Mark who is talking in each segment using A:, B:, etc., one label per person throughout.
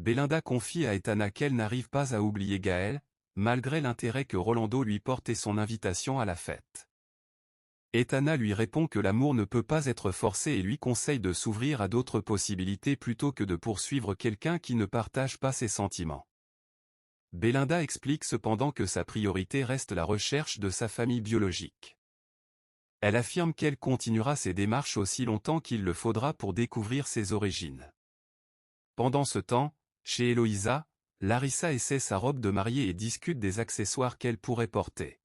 A: Belinda confie à Etana qu'elle n'arrive pas à oublier Gaël, malgré l'intérêt que Rolando lui porte et son invitation à la fête. Etana lui répond que l'amour ne peut pas être forcé et lui conseille de s'ouvrir à d'autres possibilités plutôt que de poursuivre quelqu'un qui ne partage pas ses sentiments. Belinda explique cependant que sa priorité reste la recherche de sa famille biologique. Elle affirme qu'elle continuera ses démarches aussi longtemps qu'il le faudra pour découvrir ses origines. Pendant ce temps, chez Eloïsa, Larissa essaie sa robe de mariée et discute des accessoires qu'elle pourrait porter.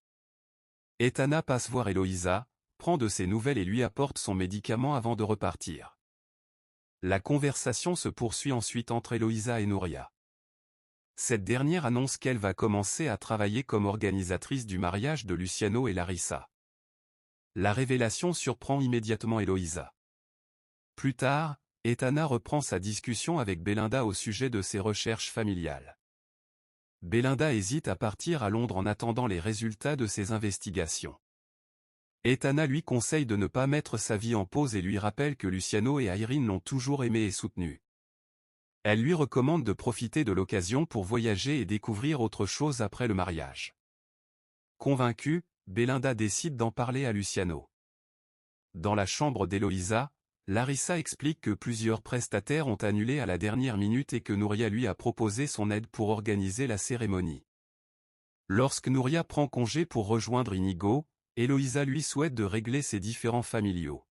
A: Etana passe voir Eloïsa, prend de ses nouvelles et lui apporte son médicament avant de repartir. La conversation se poursuit ensuite entre Eloïsa et Nouria. Cette dernière annonce qu'elle va commencer à travailler comme organisatrice du mariage de Luciano et Larissa. La révélation surprend immédiatement Eloïsa. Plus tard, Etana reprend sa discussion avec Belinda au sujet de ses recherches familiales. Belinda hésite à partir à Londres en attendant les résultats de ses investigations. Etana lui conseille de ne pas mettre sa vie en pause et lui rappelle que Luciano et Irene l'ont toujours aimé et soutenu. Elle lui recommande de profiter de l'occasion pour voyager et découvrir autre chose après le mariage. Convaincue, Belinda décide d'en parler à Luciano. Dans la chambre d'Eloïsa, Larissa explique que plusieurs prestataires ont annulé à la dernière minute et que Nouria lui a proposé son aide pour organiser la cérémonie. Lorsque Nouria prend congé pour rejoindre Inigo, Eloïsa lui souhaite de régler ses différends familiaux.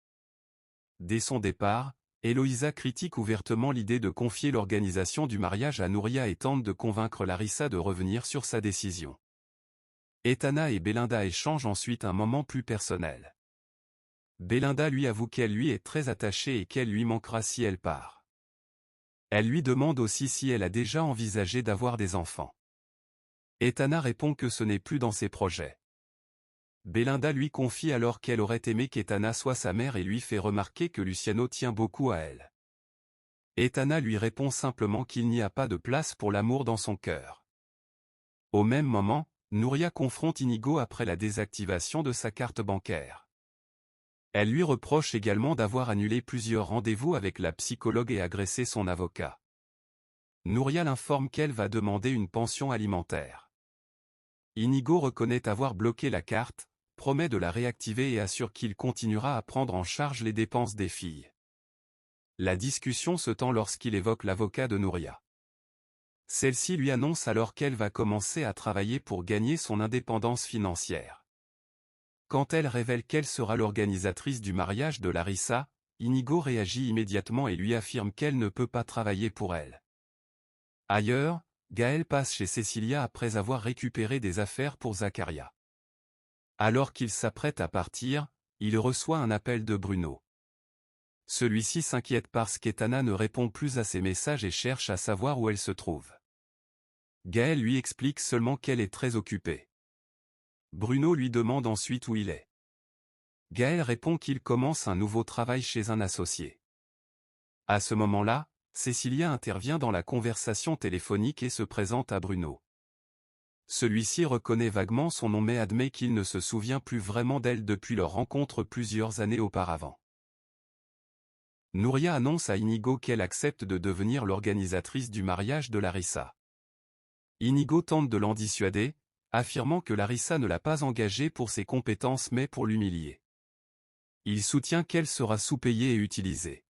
A: Dès son départ, Eloïsa critique ouvertement l'idée de confier l'organisation du mariage à Nouria et tente de convaincre Larissa de revenir sur sa décision. Etana et Belinda échangent ensuite un moment plus personnel. Belinda lui avoue qu'elle lui est très attachée et qu'elle lui manquera si elle part. Elle lui demande aussi si elle a déjà envisagé d'avoir des enfants. Etana répond que ce n'est plus dans ses projets. Belinda lui confie alors qu'elle aurait aimé qu'Etana soit sa mère et lui fait remarquer que Luciano tient beaucoup à elle. Etana lui répond simplement qu'il n'y a pas de place pour l'amour dans son cœur. Au même moment, Nouria confronte Inigo après la désactivation de sa carte bancaire. Elle lui reproche également d'avoir annulé plusieurs rendez-vous avec la psychologue et agressé son avocat. Nouria l'informe qu'elle va demander une pension alimentaire. Inigo reconnaît avoir bloqué la carte, promet de la réactiver et assure qu'il continuera à prendre en charge les dépenses des filles. La discussion se tend lorsqu'il évoque l'avocat de Nouria. Celle-ci lui annonce alors qu'elle va commencer à travailler pour gagner son indépendance financière. Quand elle révèle qu'elle sera l'organisatrice du mariage de Larissa, Inigo réagit immédiatement et lui affirme qu'elle ne peut pas travailler pour elle. Ailleurs, Gaël passe chez Cecilia après avoir récupéré des affaires pour Zacharia. Alors qu'il s'apprête à partir, il reçoit un appel de Bruno. Celui-ci s'inquiète parce qu'Etana ne répond plus à ses messages et cherche à savoir où elle se trouve. Gaël lui explique seulement qu'elle est très occupée. Bruno lui demande ensuite où il est. Gaël répond qu'il commence un nouveau travail chez un associé. À ce moment-là, Cecilia intervient dans la conversation téléphonique et se présente à Bruno. Celui-ci reconnaît vaguement son nom mais admet qu'il ne se souvient plus vraiment d'elle depuis leur rencontre plusieurs années auparavant. Nouria annonce à Inigo qu'elle accepte de devenir l'organisatrice du mariage de Larissa. Inigo tente de l'en dissuader, affirmant que Larissa ne l'a pas engagée pour ses compétences mais pour l'humilier. Il soutient qu'elle sera sous-payée et utilisée.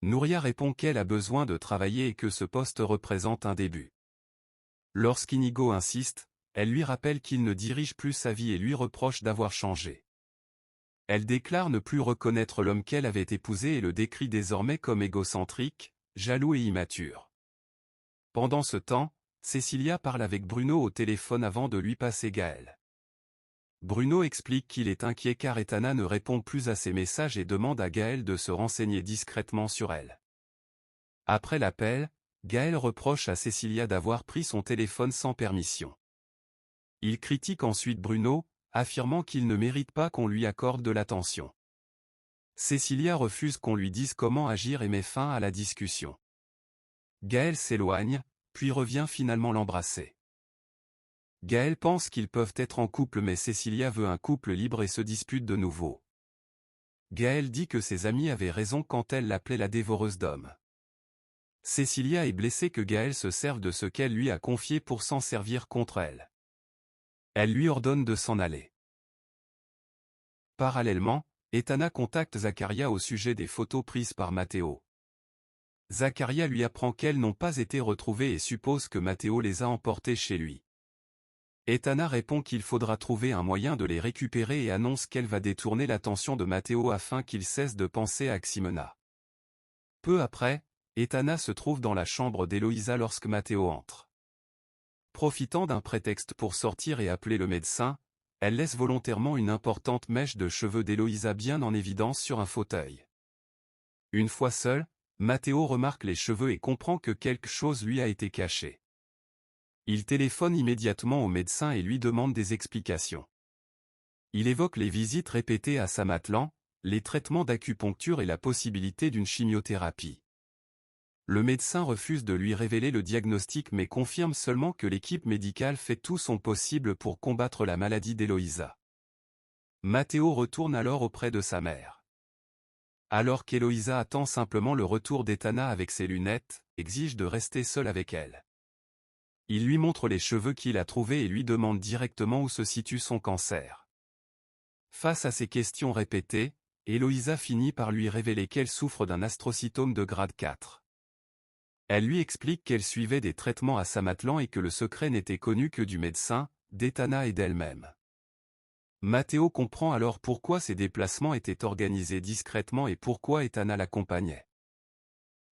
A: Nouria répond qu'elle a besoin de travailler et que ce poste représente un début. Lorsqu'Inigo insiste, elle lui rappelle qu'il ne dirige plus sa vie et lui reproche d'avoir changé. Elle déclare ne plus reconnaître l'homme qu'elle avait épousé et le décrit désormais comme égocentrique, jaloux et immature. Pendant ce temps, Cecilia parle avec Bruno au téléphone avant de lui passer Gaël. Bruno explique qu'il est inquiet car Etana ne répond plus à ses messages et demande à Gaël de se renseigner discrètement sur elle. Après l'appel, Gaël reproche à Cecilia d'avoir pris son téléphone sans permission. Il critique ensuite Bruno, affirmant qu'il ne mérite pas qu'on lui accorde de l'attention. Cecilia refuse qu'on lui dise comment agir et met fin à la discussion. Gaël s'éloigne, puis revient finalement l'embrasser. Gaël pense qu'ils peuvent être en couple mais Cecilia veut un couple libre et se dispute de nouveau. Gaël dit que ses amis avaient raison quand elle l'appelait la dévoreuse d'hommes. Cecilia est blessée que Gaël se serve de ce qu'elle lui a confié pour s'en servir contre elle. Elle lui ordonne de s'en aller. Parallèlement, Etana contacte Zakaria au sujet des photos prises par Matteo. Zakaria lui apprend qu'elles n'ont pas été retrouvées et suppose que Matteo les a emportées chez lui. Etana répond qu'il faudra trouver un moyen de les récupérer et annonce qu'elle va détourner l'attention de Matteo afin qu'il cesse de penser à Ximena. Peu après, Etana se trouve dans la chambre d'Eloïsa lorsque Matteo entre. Profitant d'un prétexte pour sortir et appeler le médecin, elle laisse volontairement une importante mèche de cheveux d'Eloïsa bien en évidence sur un fauteuil. Une fois seul, Matteo remarque les cheveux et comprend que quelque chose lui a été caché. Il téléphone immédiatement au médecin et lui demande des explications. Il évoque les visites répétées à Samatlan, les traitements d'acupuncture et la possibilité d'une chimiothérapie. Le médecin refuse de lui révéler le diagnostic mais confirme seulement que l'équipe médicale fait tout son possible pour combattre la maladie d'Eloïsa. Matteo retourne alors auprès de sa mère. Alors qu'Eloïsa attend simplement le retour d'Etana avec ses lunettes, exige de rester seule avec elle. Il lui montre les cheveux qu'il a trouvés et lui demande directement où se situe son cancer. Face à ces questions répétées, Eloïsa finit par lui révéler qu'elle souffre d'un astrocytome de grade 4. Elle lui explique qu'elle suivait des traitements à Samatlan et que le secret n'était connu que du médecin, d'Etana et d'elle-même. Matteo comprend alors pourquoi ces déplacements étaient organisés discrètement et pourquoi Etana l'accompagnait.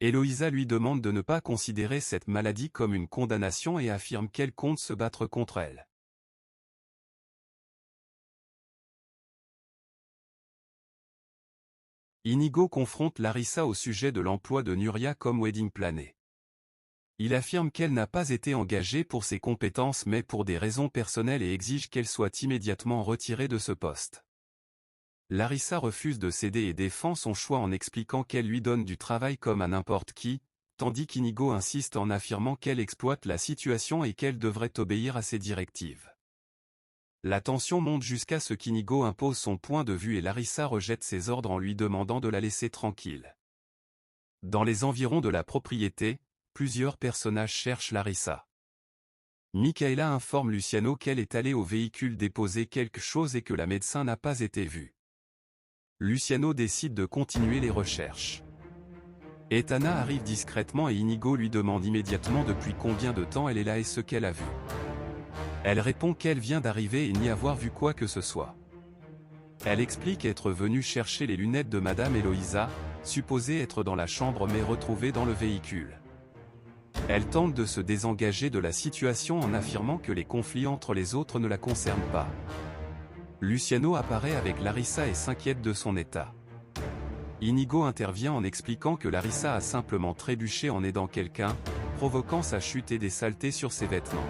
A: Eloïsa lui demande de ne pas considérer cette maladie comme une condamnation et affirme qu'elle compte se battre contre elle. Inigo confronte Larissa au sujet de l'emploi de Nuria comme wedding planner. Il affirme qu'elle n'a pas été engagée pour ses compétences mais pour des raisons personnelles et exige qu'elle soit immédiatement retirée de ce poste. Larissa refuse de céder et défend son choix en expliquant qu'elle lui donne du travail comme à n'importe qui, tandis qu'Inigo insiste en affirmant qu'elle exploite la situation et qu'elle devrait obéir à ses directives. La tension monte jusqu'à ce qu'Inigo impose son point de vue et Larissa rejette ses ordres en lui demandant de la laisser tranquille. Dans les environs de la propriété, plusieurs personnages cherchent Larissa. Michaela informe Luciano qu'elle est allée au véhicule déposer quelque chose et que la médecin n'a pas été vue. Luciano décide de continuer les recherches. Etana arrive discrètement et Inigo lui demande immédiatement depuis combien de temps elle est là et ce qu'elle a vu. Elle répond qu'elle vient d'arriver et n'y avoir vu quoi que ce soit. Elle explique être venue chercher les lunettes de Madame Eloïsa, supposées être dans la chambre mais retrouvées dans le véhicule. Elle tente de se désengager de la situation en affirmant que les conflits entre les autres ne la concernent pas. Luciano apparaît avec Larissa et s'inquiète de son état. Inigo intervient en expliquant que Larissa a simplement trébuché en aidant quelqu'un, provoquant sa chute et des saletés sur ses vêtements.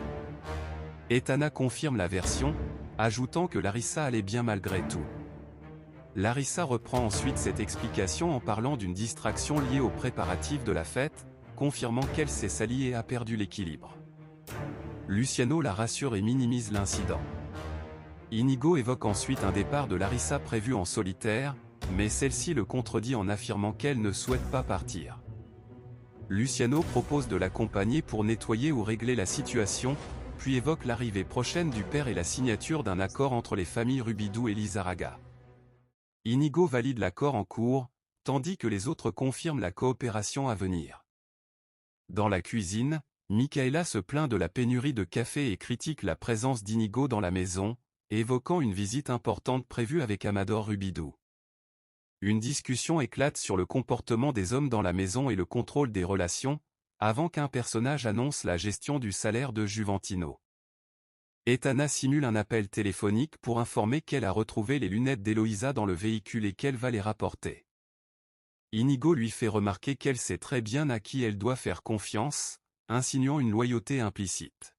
A: Etana confirme la version, ajoutant que Larissa allait bien malgré tout. Larissa reprend ensuite cette explication en parlant d'une distraction liée aux préparatifs de la fête, confirmant qu'elle s'est salie et a perdu l'équilibre. Luciano la rassure et minimise l'incident. Inigo évoque ensuite un départ de Larissa prévu en solitaire, mais celle-ci le contredit en affirmant qu'elle ne souhaite pas partir. Luciano propose de l'accompagner pour nettoyer ou régler la situation, puis évoque l'arrivée prochaine du père et la signature d'un accord entre les familles Rubidou et Lizarraga. Inigo valide l'accord en cours, tandis que les autres confirment la coopération à venir. Dans la cuisine, Michaela se plaint de la pénurie de café et critique la présence d'Inigo dans la maison, évoquant une visite importante prévue avec Amador Rubidou. Une discussion éclate sur le comportement des hommes dans la maison et le contrôle des relations, avant qu'un personnage annonce la gestion du salaire de Juventino. Etana simule un appel téléphonique pour informer qu'elle a retrouvé les lunettes d'Eloïsa dans le véhicule et qu'elle va les rapporter. Inigo lui fait remarquer qu'elle sait très bien à qui elle doit faire confiance, insinuant une loyauté implicite.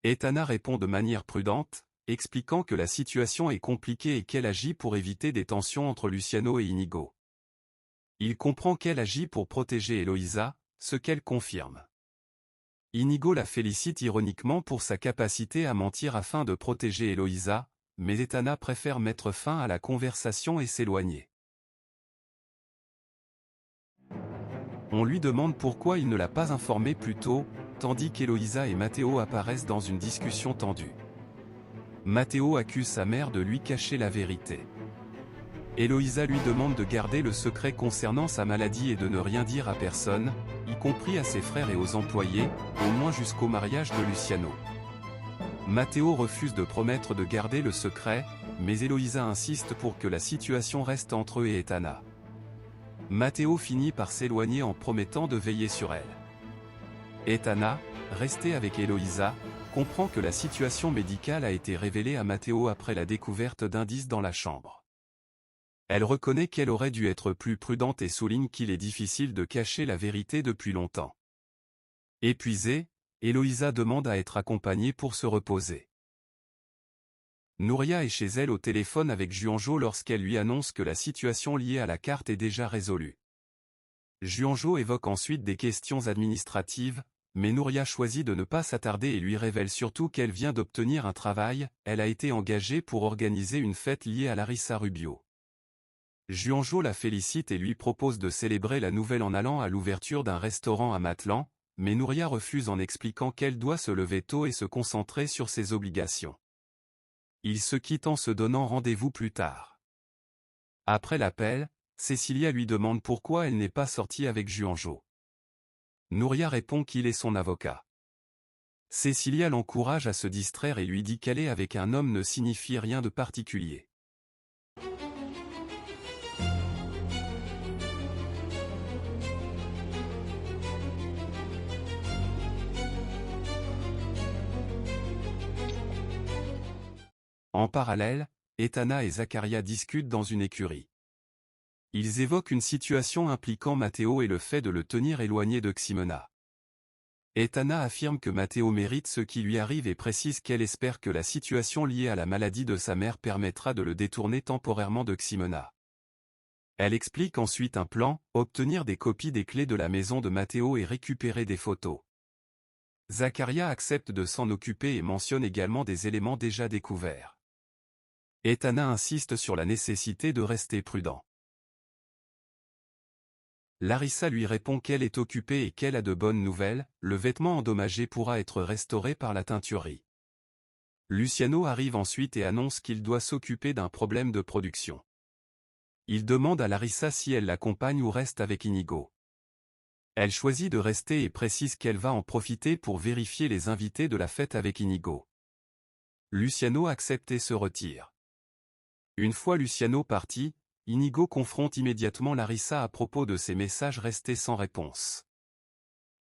A: Etana répond de manière prudente, expliquant que la situation est compliquée et qu'elle agit pour éviter des tensions entre Luciano et Inigo. Il comprend qu'elle agit pour protéger Eloïsa, ce qu'elle confirme. Inigo la félicite ironiquement pour sa capacité à mentir afin de protéger Eloïsa, mais Etana préfère mettre fin à la conversation et s'éloigner. On lui demande pourquoi il ne l'a pas informé plus tôt, tandis qu'Eloïsa et Matteo apparaissent dans une discussion tendue. Matteo accuse sa mère de lui cacher la vérité. Eloïsa lui demande de garder le secret concernant sa maladie et de ne rien dire à personne, y compris à ses frères et aux employés, au moins jusqu'au mariage de Luciano. Matteo refuse de promettre de garder le secret, mais Eloïsa insiste pour que la situation reste entre eux et Etana. Matteo finit par s'éloigner en promettant de veiller sur elle. Etana, restée avec Eloïsa, comprend que la situation médicale a été révélée à Matteo après la découverte d'indices dans la chambre. Elle reconnaît qu'elle aurait dû être plus prudente et souligne qu'il est difficile de cacher la vérité depuis longtemps. Épuisée, Eloïsa demande à être accompagnée pour se reposer. Nouria est chez elle au téléphone avec Juanjo lorsqu'elle lui annonce que la situation liée à la carte est déjà résolue. Juanjo évoque ensuite des questions administratives, mais Nouria choisit de ne pas s'attarder et lui révèle surtout qu'elle vient d'obtenir un travail, elle a été engagée pour organiser une fête liée à Larissa Rubio. Juanjo la félicite et lui propose de célébrer la nouvelle en allant à l'ouverture d'un restaurant à Matlan, mais Nouria refuse en expliquant qu'elle doit se lever tôt et se concentrer sur ses obligations. Ils se quittent en se donnant rendez-vous plus tard. Après l'appel, Cecilia lui demande pourquoi elle n'est pas sortie avec Juanjo. Nouria répond qu'il est son avocat. Cecilia l'encourage à se distraire et lui dit qu'aller avec un homme ne signifie rien de particulier. En parallèle, Etana et Zakaria discutent dans une écurie. Ils évoquent une situation impliquant Matteo et le fait de le tenir éloigné de Ximena. Etana affirme que Matteo mérite ce qui lui arrive et précise qu'elle espère que la situation liée à la maladie de sa mère permettra de le détourner temporairement de Ximena. Elle explique ensuite un plan, obtenir des copies des clés de la maison de Matteo et récupérer des photos. Zakaria accepte de s'en occuper et mentionne également des éléments déjà découverts. Etana insiste sur la nécessité de rester prudent. Larissa lui répond qu'elle est occupée et qu'elle a de bonnes nouvelles, le vêtement endommagé pourra être restauré par la teinturerie. Luciano arrive ensuite et annonce qu'il doit s'occuper d'un problème de production. Il demande à Larissa si elle l'accompagne ou reste avec Inigo. Elle choisit de rester et précise qu'elle va en profiter pour vérifier les invités de la fête avec Inigo. Luciano accepte et se retire. Une fois Luciano parti, Inigo confronte immédiatement Larissa à propos de ses messages restés sans réponse.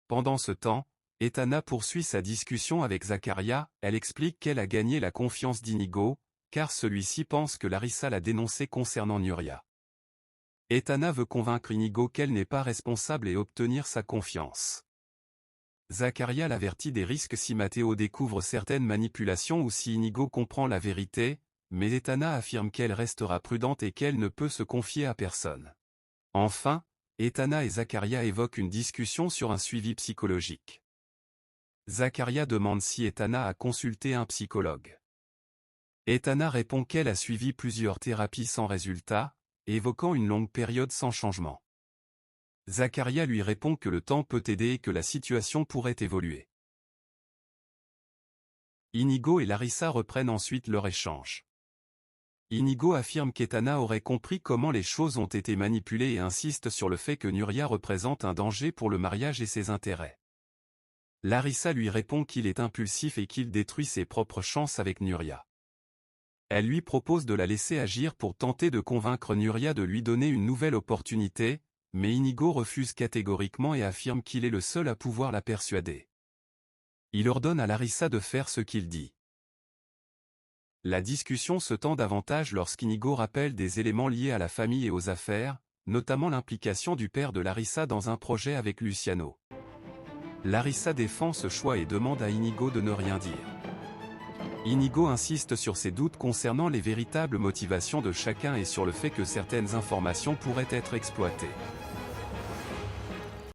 A: Pendant ce temps, Etana poursuit sa discussion avec Zakaria, elle explique qu'elle a gagné la confiance d'Inigo, car celui-ci pense que Larissa l'a dénoncé concernant Nuria. Etana veut convaincre Inigo qu'elle n'est pas responsable et obtenir sa confiance. Zakaria l'avertit des risques si Matteo découvre certaines manipulations ou si Inigo comprend la vérité, mais Etana affirme qu'elle restera prudente et qu'elle ne peut se confier à personne. Enfin, Etana et Zakaria évoquent une discussion sur un suivi psychologique. Zakaria demande si Etana a consulté un psychologue. Etana répond qu'elle a suivi plusieurs thérapies sans résultat, évoquant une longue période sans changement. Zakaria lui répond que le temps peut aider et que la situation pourrait évoluer. Inigo et Larissa reprennent ensuite leur échange. Inigo affirme qu'Etana aurait compris comment les choses ont été manipulées et insiste sur le fait que Nuria représente un danger pour le mariage et ses intérêts. Larissa lui répond qu'il est impulsif et qu'il détruit ses propres chances avec Nuria. Elle lui propose de la laisser agir pour tenter de convaincre Nuria de lui donner une nouvelle opportunité, mais Inigo refuse catégoriquement et affirme qu'il est le seul à pouvoir la persuader. Il ordonne à Larissa de faire ce qu'il dit. La discussion se tend davantage lorsqu'Inigo rappelle des éléments liés à la famille et aux affaires, notamment l'implication du père de Larissa dans un projet avec Luciano. Larissa défend ce choix et demande à Inigo de ne rien dire. Inigo insiste sur ses doutes concernant les véritables motivations de chacun et sur le fait que certaines informations pourraient être exploitées.